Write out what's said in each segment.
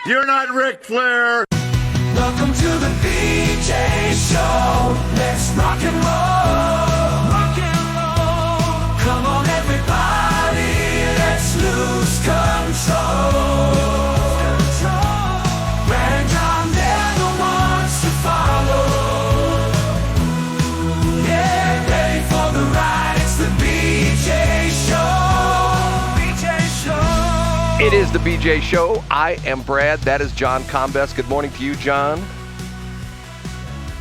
You're not Ric Flair. Welcome to the BJ Show. Let's rock and roll. Rock and roll. Come on, everybody. Let's lose control. Brad and John never wants to follow. Yeah, ready for the ride. It's the BJ Show. BJ Show. It is the BJ Show. I am Brad. That is John Combest. Good morning to you, John.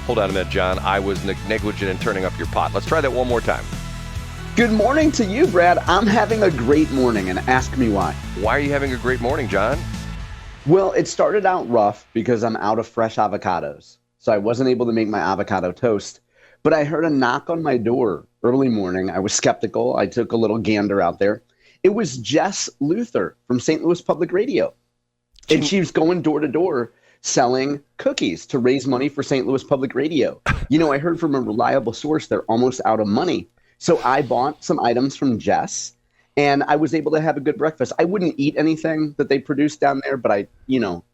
Hold on a minute, John. I was negligent in turning up your pot. Let's try that one more time. Good morning to you, Brad. I'm having a great morning, and ask me why. Why are you having a great morning, John? Well, it started out rough because I'm out of fresh avocados, so I wasn't able to make my avocado toast. But I heard a knock on my door early morning. I was skeptical. I took a little gander out there. It was Jess Luther from St. Louis Public Radio, and she was going door to door selling cookies to raise money for St. Louis Public Radio. You know, I heard from a reliable source they're almost out of money. So I bought some items from Jess, and I was able to have a good breakfast. I wouldn't eat anything that they produced down there, but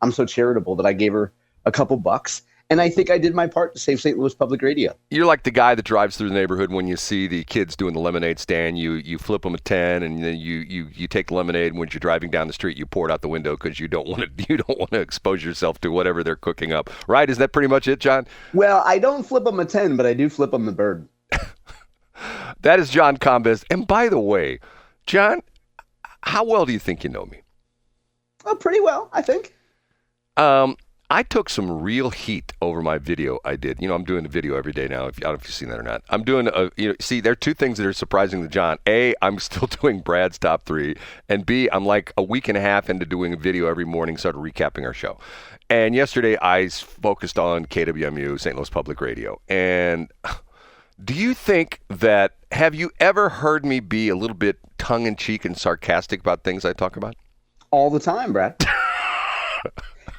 I'm so charitable that I gave her a couple bucks. And I think I did my part to save St. Louis Public Radio. You're like the guy that drives through the neighborhood when you see the kids doing the lemonade stand. You flip them a 10, and then you take the lemonade. And when you're driving down the street, you pour it out the window because you don't want to expose yourself to whatever they're cooking up. Right? Is that pretty much it, John? Well, I don't flip them a 10, but I do flip them the bird. That is John Combest. And by the way, John, how well do you think you know me? Oh, pretty well, I think. I took some real heat over my video I did. You know, I'm doing a video every day now. I don't know if you've seen that or not. I'm doing see, there are two things that are surprising to John. A, I'm still doing Brad's Top 3. And B, I'm like a week and a half into doing a video every morning, sort of recapping our show. And yesterday I focused on KWMU, St. Louis Public Radio. And do you think that, have you ever heard me be a little bit tongue-in-cheek and sarcastic about things I talk about? All the time, Brad.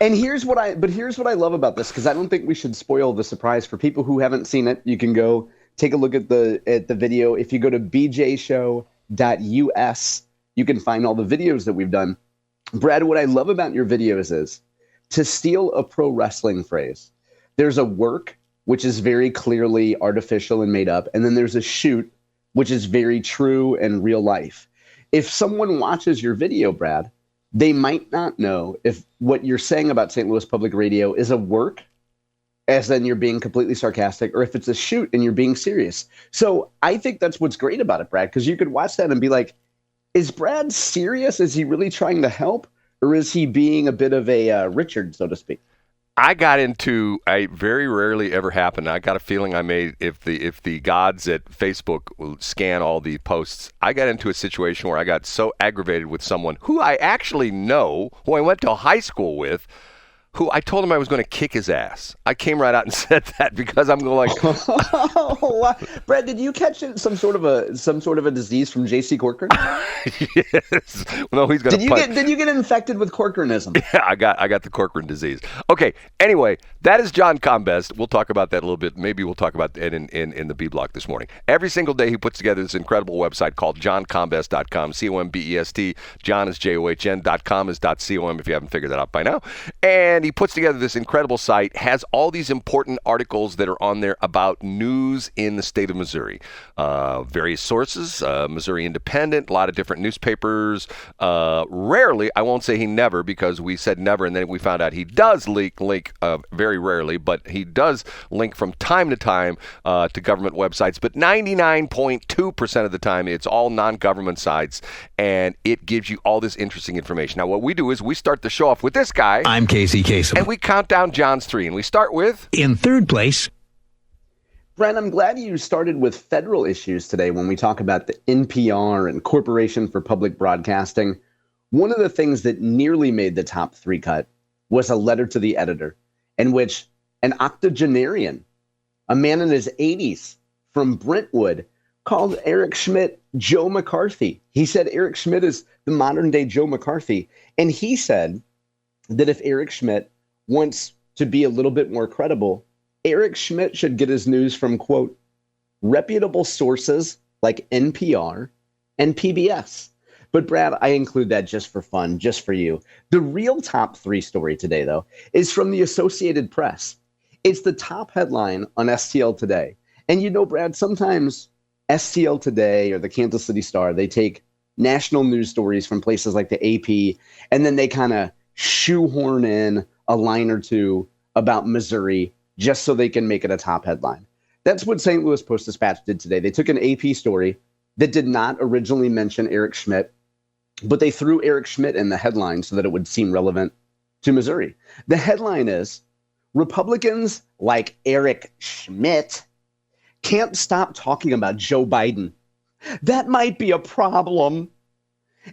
And here's what I love about this, because I don't think we should spoil the surprise for people who haven't seen it. You can go take a look at the video. If you go to bjshow.us, you can find all the videos that we've done. Brad, what I love about your videos is, to steal a pro wrestling phrase, there's a work, which is very clearly artificial and made up, and then there's a shoot, which is very true and real life. If someone watches your video, Brad, they might not know if what you're saying about St. Louis Public Radio is a work, as then you're being completely sarcastic, or if it's a shoot and you're being serious. So I think that's what's great about it, Brad, because you could watch that and be like, is Brad serious? Is he really trying to help? Or is he being a bit of a Richard, so to speak? I very rarely ever happen. I got a feeling I made, if the gods at Facebook will scan all the posts, I got into a situation where I got so aggravated with someone who I actually know, who I went to high school with, who I told him I was going to kick his ass. I came right out and said that because I'm going like, Brad, did you catch some sort of a disease from J.C. Corcoran? Yes. No, he's going to. Did you get infected with Corcoranism? Yeah, I got the Corcoran disease. Okay. Anyway, that is John Combest. We'll talk about that a little bit. Maybe we'll talk about that in the B block this morning. Every single day he puts together this incredible website called johncombest.com. COMBEST. John is JOHN.com is .com if you haven't figured that out by now. And he puts together this incredible site, has all these important articles that are on there about news in the state of Missouri. Various sources, Missouri Independent, a lot of different newspapers. Rarely, I won't say he never, because we said never, and then we found out he does link very rarely, but he does link from time to time to government websites. But 99.2% of the time, it's all non-government sites, and it gives you all this interesting information. Now, what we do is we start the show off with this guy. I'm Casey Kasem. And we count down John's 3, and we start with... In third place... Brent, I'm glad you started with federal issues today when we talk about the NPR and Corporation for Public Broadcasting. One of the things that nearly made the top 3 cut was a letter to the editor in which an octogenarian, a man in his 80s from Brentwood, called Eric Schmitt Joe McCarthy. He said Eric Schmitt is the modern day Joe McCarthy. And he said that if Eric Schmitt wants to be a little bit more credible, Eric Schmitt should get his news from, quote, reputable sources like NPR and PBS. But Brad, I include that just for fun, just for you. The real top 3 story today, though, is from the Associated Press. It's the top headline on STL Today. And you know, Brad, sometimes STL Today or the Kansas City Star, they take national news stories from places like the AP, and then they kind of shoehorn in a line or two about Missouri just so they can make it a top headline. That's what St. Louis Post-Dispatch did today. They took an AP story that did not originally mention Eric Schmitt, but they threw Eric Schmitt in the headline so that it would seem relevant to Missouri. The headline is, Republicans like Eric Schmitt can't stop talking about Joe Biden. That might be a problem.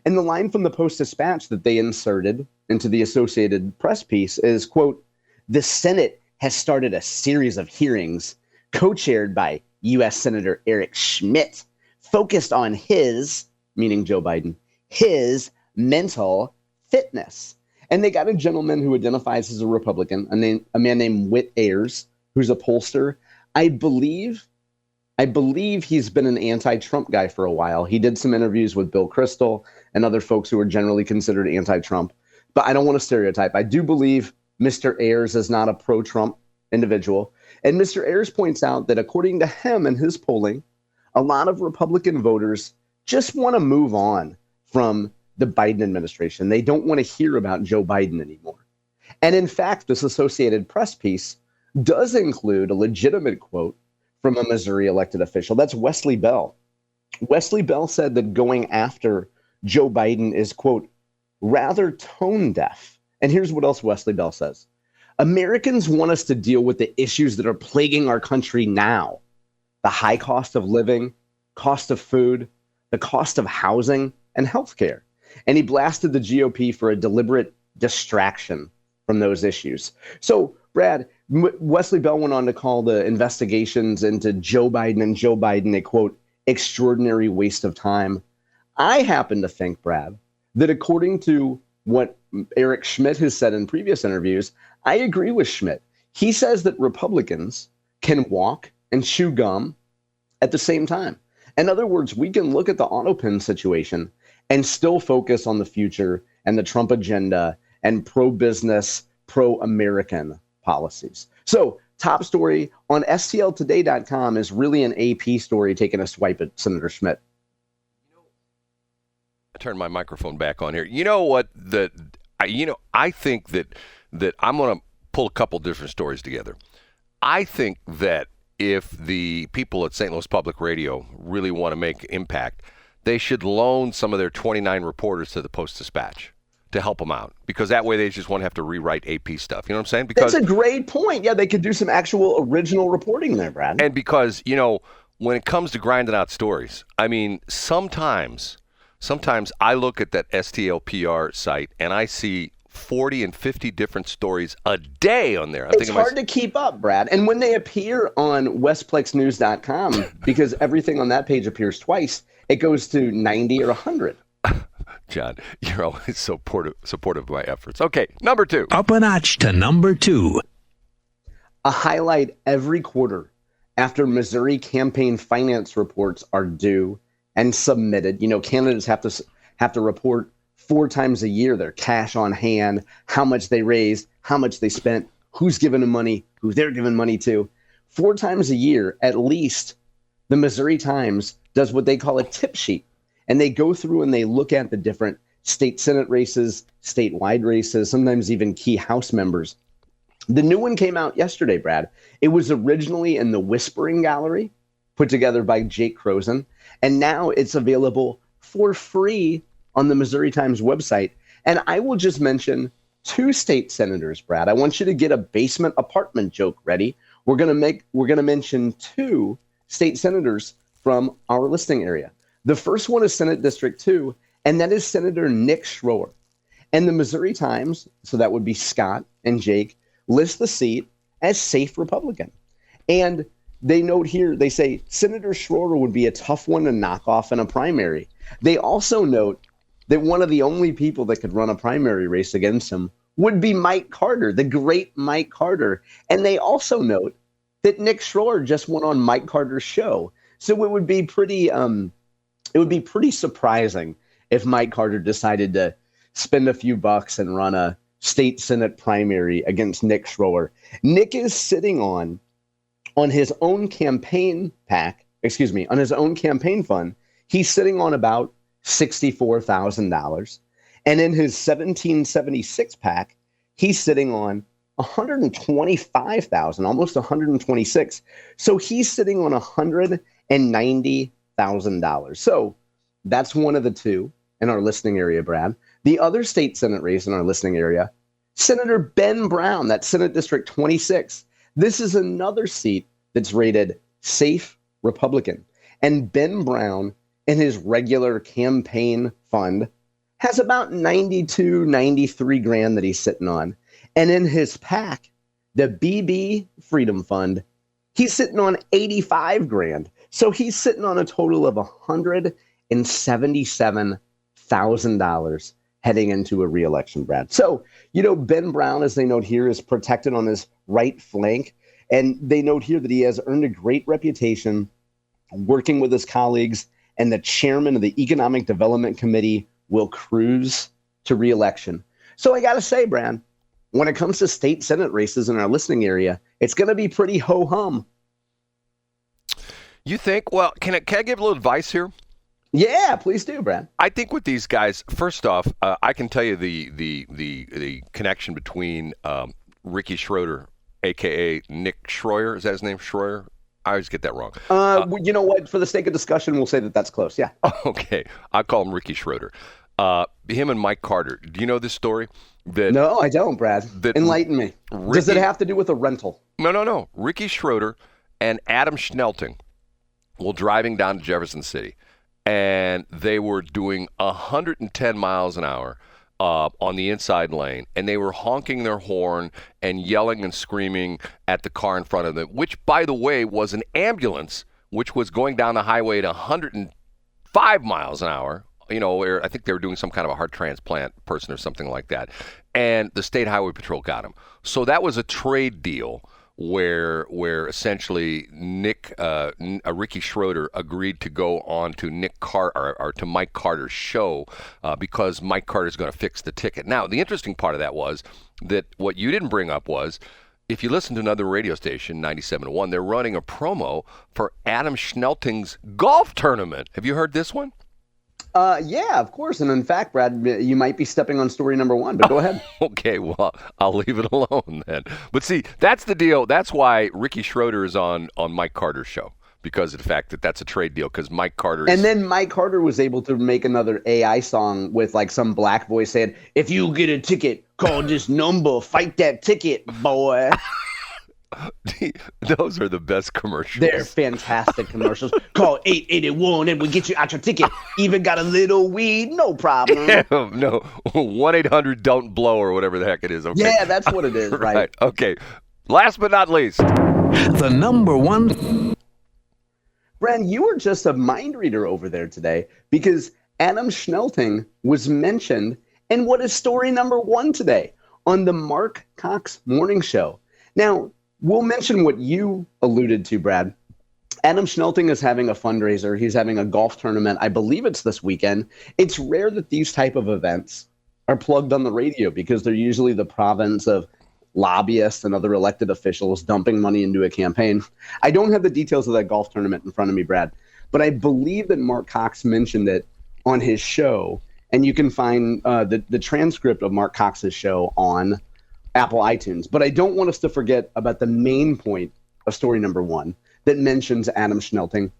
And the line from the Post-Dispatch that they inserted into the Associated Press piece is, quote, the Senate has started a series of hearings co-chaired by U.S. Senator Eric Schmitt focused on his, meaning Joe Biden, his mental fitness. And they got a gentleman who identifies as a Republican, a man named Whit Ayers, who's a pollster. I believe he's been an anti-Trump guy for a while. He did some interviews with Bill Kristol and other folks who are generally considered anti-Trump. But I don't want to stereotype. I do believe Mr. Ayers is not a pro-Trump individual. And Mr. Ayers points out that according to him and his polling, a lot of Republican voters just want to move on from the Biden administration. They don't want to hear about Joe Biden anymore. And in fact, this Associated Press piece does include a legitimate quote from a Missouri elected official. That's Wesley Bell. Wesley Bell said that going after Joe Biden is, quote, rather tone deaf. And here's what else Wesley Bell says. Americans want us to deal with the issues that are plaguing our country now. The high cost of living, cost of food, the cost of housing, and healthcare. And he blasted the GOP for a deliberate distraction from those issues. So, Brad, Wesley Bell went on to call the investigations into Joe Biden and Joe Biden a, quote, extraordinary waste of time. I happen to think, Brad, that according to what Eric Schmitt has said in previous interviews, I agree with Schmitt. He says that Republicans can walk and chew gum at the same time. In other words, we can look at the autopin situation and still focus on the future and the Trump agenda and pro-business, pro-American policies. So, top story on STLtoday.com is really an AP story taking a swipe at Senator Schmitt. I turned my microphone back on here. You know what? I think that I'm going to pull a couple different stories together. I think that if the people at St. Louis Public Radio really want to make impact, they should loan some of their 29 reporters to the Post-Dispatch to help them out, because that way they just won't have to rewrite AP stuff. You know what I'm saying? Because that's a great point. Yeah, they could do some actual original reporting there, Brad. And because, when it comes to grinding out stories, I mean, sometimes I look at that STLPR site and I see 40 and 50 different stories a day on there. It's hard to keep up, Brad. And when they appear on westplexnews.com, because everything on that page appears twice, it goes to 90 or 100. John, you're always so supportive of my efforts. Okay, number 2. Up a notch to number 2. A highlight every quarter after Missouri campaign finance reports are due and submitted. Candidates have to report 4 times a year their cash on hand, how much they raised, how much they spent, who's giving them money, who they're giving money to. 4 times a year, at least, the Missouri Times does what they call a tip sheet. And they go through and they look at the different state Senate races, statewide races, sometimes even key House members. The new one came out yesterday, Brad. It was originally in the Whispering Gallery, put together by Jake Croson. And now it's available for free on the Missouri Times website. And I will just mention 2 state senators, Brad. I want you to get a basement apartment joke ready. We're gonna mention 2 state senators from our listing area. The first one is Senate District 2, and that is Senator Nick Schroer. And the Missouri Times, so that would be Scott and Jake, list the seat as safe Republican. And they note here, they say Senator Schroer would be a tough one to knock off in a primary. They also note that one of the only people that could run a primary race against him would be Mike Carter, the great Mike Carter. And they also note that Nick Schroer just went on Mike Carter's show. So it would be pretty surprising if Mike Carter decided to spend a few bucks and run a state Senate primary against Nick Schroer. Nick is sitting on his own campaign on his own campaign fund. He's sitting on about $64,000. And in his 1776 PAC, he's sitting on 125,000, almost 126. So he's sitting on $190,000. So that's one of the two in our listening area, Brad. The other state Senate race in our listening area, Senator Ben Brown, that's Senate District 26. This is another seat that's rated safe Republican. And Ben Brown, in his regular campaign fund, has about 93 grand that he's sitting on. And in his PAC, the BB Freedom Fund, he's sitting on 85 grand. So he's sitting on a total of $177,000 heading into a reelection, Brad. So, Ben Brown, as they note here, is protected on his right flank. And they note here that he has earned a great reputation working with his colleagues, and the chairman of the Economic Development Committee will cruise to reelection. So I got to say, Brad, when it comes to state Senate races in our listening area, it's going to be pretty ho-hum. You think? Well, can I give a little advice here? Yeah, please do, Brad. I think with these guys, first off, I can tell you the connection between Ricky Schroer, a.k.a. Nick Schroer. Is that his name, Schroer? I always get that wrong. You know what? For the sake of discussion, we'll say that that's close. Yeah. Okay. I call him Ricky Schroer. Him and Mike Carter. Do you know this story? No, I don't, Brad. Enlighten me. Does it have to do with a rental? No. Ricky Schroer and Adam Schnelting were driving down to Jefferson City, and they were doing 110 miles an hour on the inside lane, and they were honking their horn and yelling and screaming at the car in front of them, which, by the way, was an ambulance, which was going down the highway at 105 miles an hour, where I think they were doing some kind of a heart transplant person or something like that, and the State Highway Patrol got him. So that was a trade deal where essentially Ricky Schroer agreed to go on to to Mike Carter's show because Mike Carter's going to fix the ticket. Now, the interesting part of that was that what you didn't bring up was, if you listen to another radio station, 97.1, they're running a promo for Adam Schnelting's golf tournament. Have you heard this one? Yeah, of course. And in fact, Brad, you might be stepping on story number one, but go ahead. Okay, well, I'll leave it alone then. But see, that's the deal. That's why Ricky Schroer is on Mike Carter's show, because of the fact that that's a trade deal, because Mike Carter And then Mike Carter was able to make another AI song with like some black voice saying, "If you get a ticket, call this number, fight that ticket, boy." Those are the best commercials. They're fantastic commercials. Call 881 and we'll get you out your ticket. Even got a little weed, no problem. Yeah, no, 1-800-DON'T-BLOW or whatever the heck it is. Okay. Yeah, that's what it is, right? Okay. Last but not least, The number one. Brad, you were just a mind reader over there today, because Adam Schnelting was mentioned in what is story number one today on the Marc Cox Morning Show. Now, we'll mention what you alluded to, Brad. Adam Schnelting is having a fundraiser. He's having a golf tournament. I believe it's this weekend. It's rare that these type of events are plugged on the radio, because they're usually the province of lobbyists and other elected officials dumping money into a campaign. I don't have the details of that golf tournament in front of me, Brad, but I believe that Marc Cox mentioned it on his show, and you can find the transcript of Marc Cox's show on Apple iTunes. But I don't want us to forget about the main point of story number one that mentions Adam Schnelting.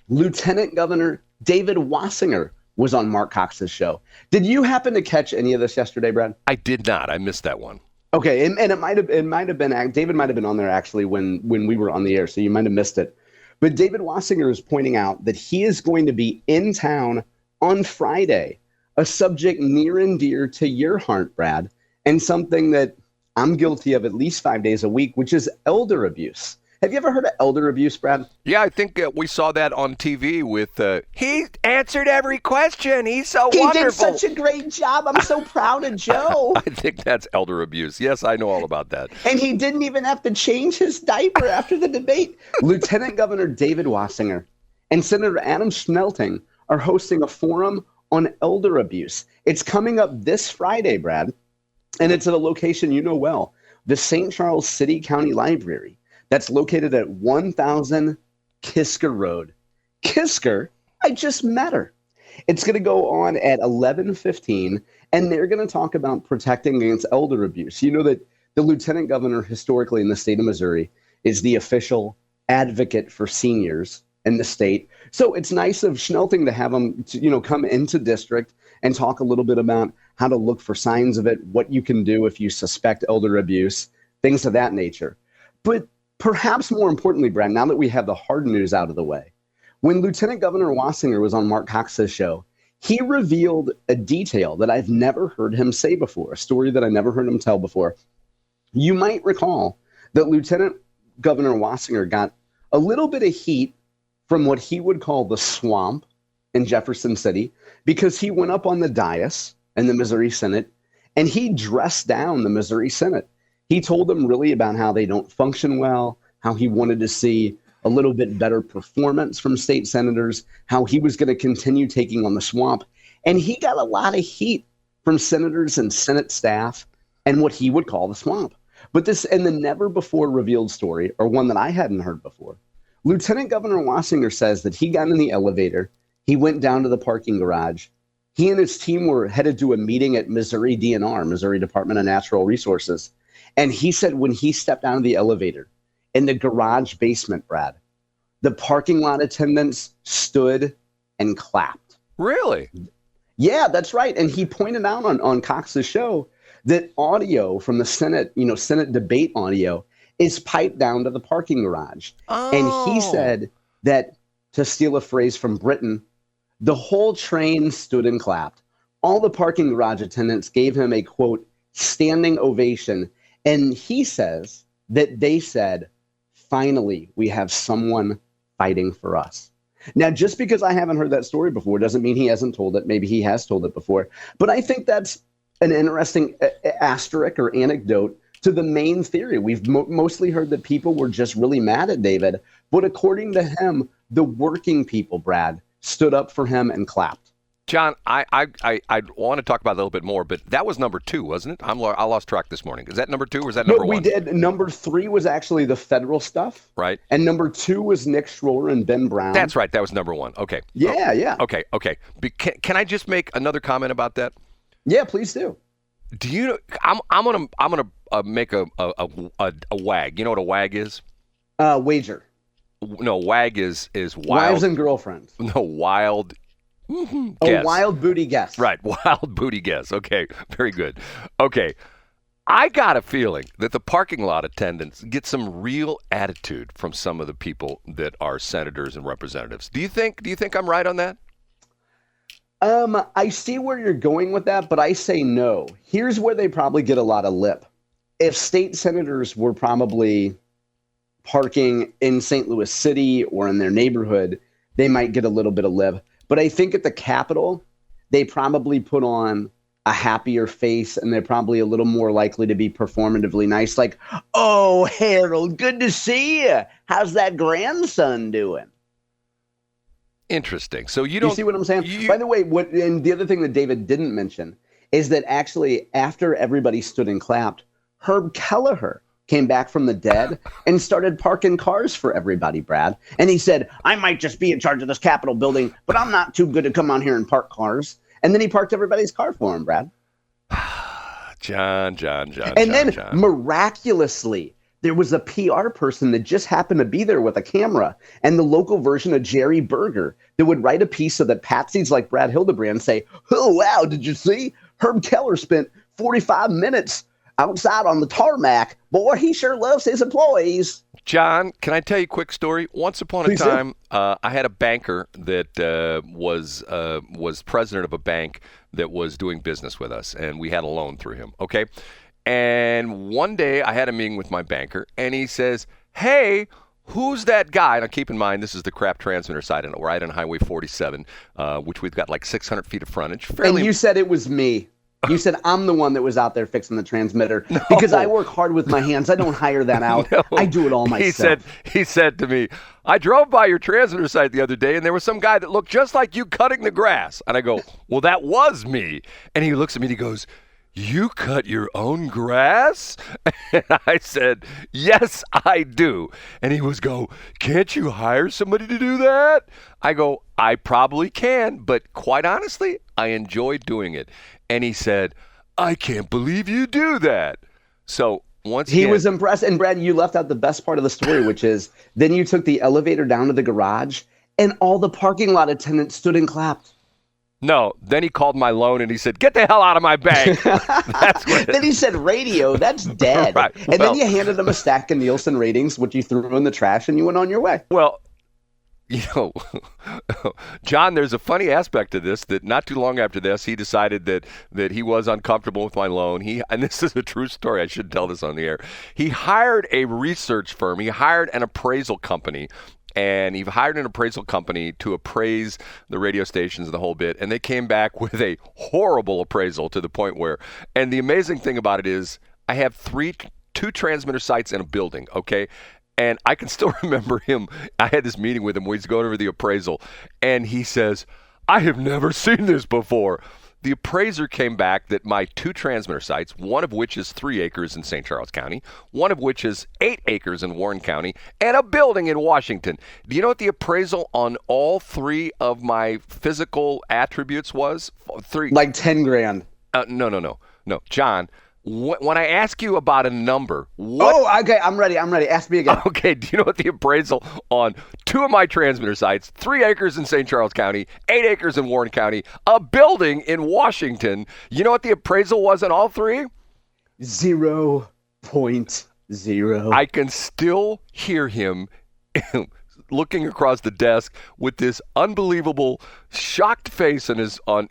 Lieutenant Governor David Wasinger was on Marc Cox's show. Did you happen to catch any of this yesterday, Brad? I did not. I missed that one. Okay, and it might have been David might have been on there actually when we were on the air, so you might have missed it. But David Wasinger is pointing out that he is going to be in town on Friday, a subject near and dear to your heart, Brad, and something that I'm guilty of at least 5 days a week, which is elder abuse. Have you ever heard of elder abuse, Brad? Yeah, I think we saw that on TV with, he answered every question. He's so wonderful. He did such a great job. I'm so proud of Joe. I think that's elder abuse. Yes, I know all about that. And he didn't even have to change his diaper after the debate. Lieutenant Governor David Wasinger and Senator Adam Schnelting are hosting a forum on elder abuse. It's coming up this Friday, Brad, and it's at a location you know well, the St. Charles City County Library. That's located at 1000 Kisker Road. Kisker, I just met her. It's going to go on at 11:15, and they're going to talk about protecting against elder abuse. You know that the lieutenant governor historically in the state of Missouri is the official advocate for seniors in the state. So it's nice of Schnelting to have him, come into district and talk a little bit about how to look for signs of it, what you can do if you suspect elder abuse, things of that nature. But perhaps more importantly, Brad, now that we have the hard news out of the way, when Lieutenant Governor Wasinger was on Marc Cox's show, he revealed a detail that I've never heard him say before, a story that I never heard him tell before. You might recall that Lieutenant Governor Wasinger got a little bit of heat from what he would call the swamp in Jefferson City because he went up on the dais in the Missouri Senate and he dressed down the Missouri Senate. He told them really about how they don't function well, how he wanted to see a little bit better performance from state senators, how he was going to continue taking on the swamp. And he got a lot of heat from senators and Senate staff and what he would call the swamp. But this, and the never before revealed story, or one that I hadn't heard before, Lieutenant Governor Wasinger says that he got in the elevator, he went down to the parking garage, he and his team were headed to a meeting at Missouri DNR, Missouri Department of Natural Resources. And he said when he stepped out of the elevator, in the garage basement, Brad, the parking lot attendants stood and clapped. Really? Yeah, that's right. And he pointed out on Cox's show that audio from the Senate, Senate debate audio is piped down to the parking garage. Oh. And he said that, to steal a phrase from Britain, the whole train stood and clapped. All the parking garage attendants gave him a, quote, standing ovation. And he says that they said, finally, we have someone fighting for us. Now, just because I haven't heard that story before doesn't mean he hasn't told it. Maybe he has told it before. But I think that's an interesting asterisk or anecdote to the main theory. We've mostly heard that people were just really mad at David. But according to him, the working people, Brad, stood up for him and clapped. John, I want to talk about it a little bit more, but that was number 2, wasn't it? I lost track this morning. Is that number 2 or is that number 1? We did. Number 3 was actually the federal stuff. Right. And number 2 was Nick Schroer and Ben Brown. That's right. That was number 1. Okay. Yeah, yeah. Okay. Can I just make another comment about that? Yeah, please do. Do you know? I'm gonna make a wag. You know what a wag is? Wager. No, wag is wild. Wives and girlfriends. No, wild. A wild booty guess. Right, wild booty guess. Okay, very good. Okay, I got a feeling that the parking lot attendants get some real attitude from some of the people that are senators and representatives. Do you think I'm right on that? I see where you're going with that, but I say no. Here's where they probably get a lot of lip. If state senators were probably parking in St. Louis City or in their neighborhood, they might get a little bit of lip. But I think at the Capitol, they probably put on a happier face and they're probably a little more likely to be performatively nice. Like, oh, Harold, good to see you. How's that grandson doing? Interesting. So you see what I'm saying? By the way, and the other thing that David didn't mention is that actually after everybody stood and clapped, Herb Kelleher came back from the dead and started parking cars for everybody, Brad. And he said, I might just be in charge of this Capitol building, but I'm not too good to come on here and park cars. And then he parked everybody's car for him, Brad. John. And then miraculously, there was a PR person that just happened to be there with a camera and the local version of Jerry Berger that would write a piece so that patsies like Brad Hildebrand say, oh, wow, did you see? Herb Kelleher spent 45 minutes outside on the tarmac. Boy, he sure loves his employees. John, can I tell you a quick story? Once upon a time, I had a banker that was president of a bank that was doing business with us, and we had a loan through him, okay? And one day I had a meeting with my banker, and he says, hey, who's that guy? Now, keep in mind, this is the crap transmitter side, right on Highway 47, which we've got like 600 feet of frontage. And you said it was me. You said I'm the one that was out there fixing the transmitter because I work hard with my hands. I don't hire that out. No. I do it all myself. He said to me, I drove by your transmitter site the other day, and there was some guy that looked just like you cutting the grass. And I go, well, that was me. And he looks at me and he goes, you cut your own grass? And I said, yes, I do. And he was go, can't you hire somebody to do that? I go, I probably can, but quite honestly, I enjoy doing it. And he said, I can't believe you do that. So once he was impressed. And Brad, you left out the best part of the story, which is then you took the elevator down to the garage and all the parking lot attendants stood and clapped. No, then he called my loan and he said, get the hell out of my bank. Then he said, radio, that's dead. Right. And then you handed him a stack of Nielsen ratings, which you threw in the trash, and you went on your way. Well, you know, John, there's a funny aspect to this that not too long after this, he decided that he was uncomfortable with my loan. And this is a true story. I should tell this on the air. He hired a research firm. He hired an appraisal company. And he hired an appraisal company to appraise the radio stations and the whole bit. And they came back with a horrible appraisal to the point where, and the amazing thing about it is I have two transmitter sites in a building, okay? And I can still remember him. I had this meeting with him where he's going over the appraisal. And he says, I have never seen this before. The appraiser came back that my two transmitter sites, one of which is 3 acres in St. Charles County, one of which is 8 acres in Warren County, and a building in Washington. Do you know what the appraisal on all 3 of my physical attributes was? 3. Like 10 grand. No. John, when I ask you about a number, what? Oh, okay, I'm ready. Ask me again. Okay, do you know what the appraisal on 2 of my transmitter sites, 3 acres in St. Charles County, 8 acres in Warren County, a building in Washington, you know what the appraisal was on all 3? 0.0. I can still hear him looking across the desk with this unbelievable shocked face and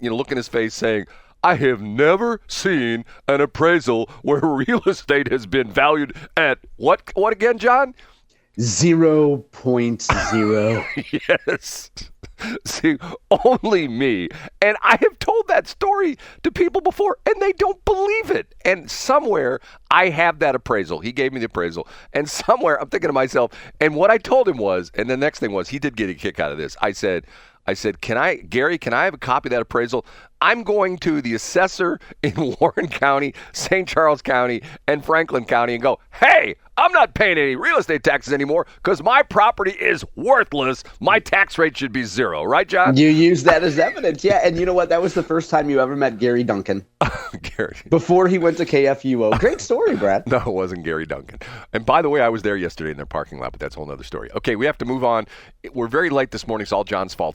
look in his face saying, I have never seen an appraisal where real estate has been valued at what again, John? 0.0. Yes. See, only me. And I have told that story to people before, and they don't believe it. And somewhere I have that appraisal. He gave me the appraisal. And somewhere I'm thinking to myself, and what I told him was, and the next thing was, he did get a kick out of this. I said, Gary, can I have a copy of that appraisal? I'm going to the assessor in Warren County, St. Charles County, and Franklin County and go, hey, I'm not paying any real estate taxes anymore because my property is worthless. My tax rate should be 0. Right, John? You use that as evidence. Yeah. And you know what? That was the first time you ever met Gary Duncan. Gary. Before he went to KFUO. Great story, Brad. No, it wasn't Gary Duncan. And by the way, I was there yesterday in their parking lot, but that's a whole other story. Okay, we have to move on. We're very late this morning. It's all John's fault.